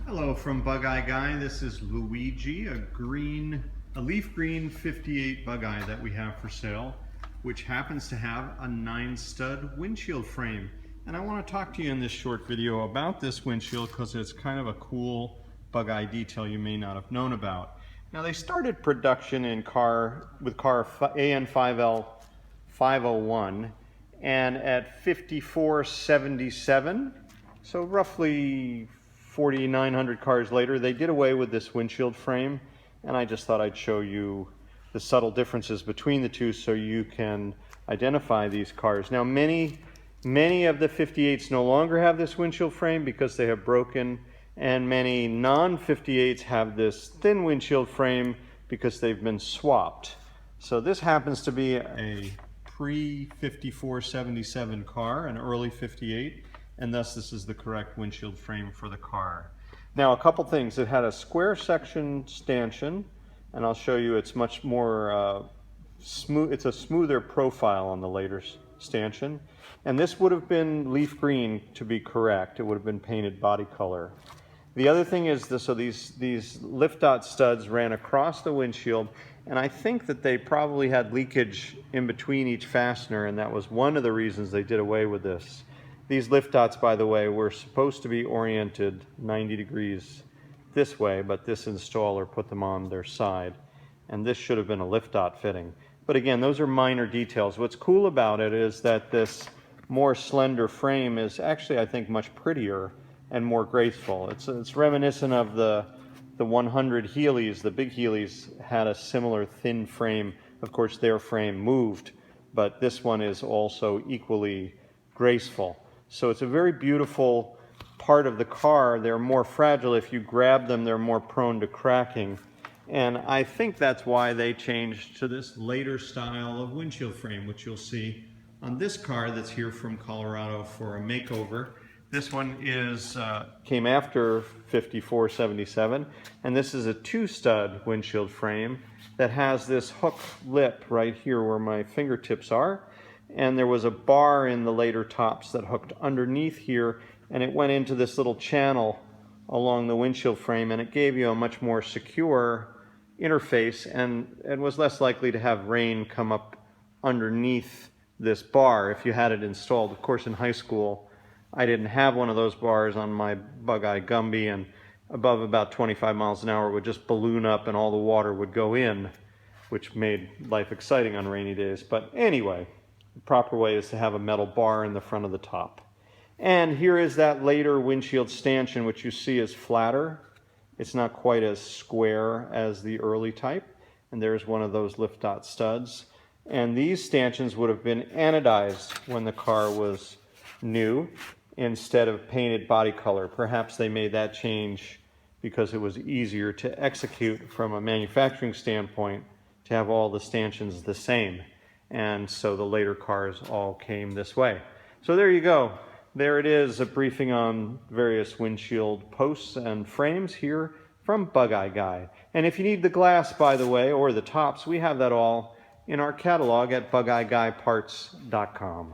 Hello from Bugeye Guy. This is Luigi, a leaf green 58 Bugeye that we have for sale, which happens to have a 9-stud windshield frame. And I want to talk to you in this short video about this windshield because it's kind of a cool Bugeye detail you may not have known about. Now, they started production with car AN5L 501, and at 5477, so roughly 4,900 cars later, they did away with this windshield frame, and I just thought I'd show you the subtle differences between the two so you can identify these cars. Now, many of the 58s no longer have this windshield frame because they have broken, and many non-58s have this thin windshield frame because they've been swapped. So this happens to be a pre-5477 car, an early 58, and thus this is the correct windshield frame for the car. Now, a couple things. It had a square section stanchion, and I'll show you it's much more smooth. It's a smoother profile on the later stanchion, and this would have been leaf green to be correct. It would have been painted body color. The other thing is this, so these lift dot studs ran across the windshield, and I think that they probably had leakage in between each fastener, and that was one of the reasons they did away with this. These lift dots, by the way, were supposed to be oriented 90 degrees this way, but this installer put them on their side, and this should have been a lift dot fitting. But again, those are minor details. What's cool about it is that this more slender frame is actually, I think, much prettier and more graceful. It's reminiscent of the 100 Heelys. The big Heelys had a similar thin frame. Of course, their frame moved, but this one is also equally graceful. So it's a very beautiful part of the car. They're more fragile. If you grab them, they're more prone to cracking. And I think that's why they changed to this later style of windshield frame, which you'll see on this car that's here from Colorado for a makeover. This one came after 5477, and this is a 2-stud windshield frame that has this hook lip right here where my fingertips are. And there was a bar in the later tops that hooked underneath here, and it went into this little channel along the windshield frame, and it gave you a much more secure interface, and it was less likely to have rain come up underneath this bar if you had it installed. Of course, in high school, I didn't have one of those bars on my Bugeye Gumby, and above about 25 miles an hour it would just balloon up and all the water would go in, which made life exciting on rainy days. But anyway, the proper way is to have a metal bar in the front of the top. And here is that later windshield stanchion, which you see is flatter. It's not quite as square as the early type. And there's one of those lift dot studs. And these stanchions would have been anodized when the car was new instead of painted body color. Perhaps they made that change because it was easier to execute from a manufacturing standpoint to have all the stanchions the same. And so the later cars all came this way. So there you go. There it is, a briefing on various windshield posts and frames here from Bugeye Guy. And if you need the glass, by the way, or the tops, we have that all in our catalog at bugeyeguyparts.com.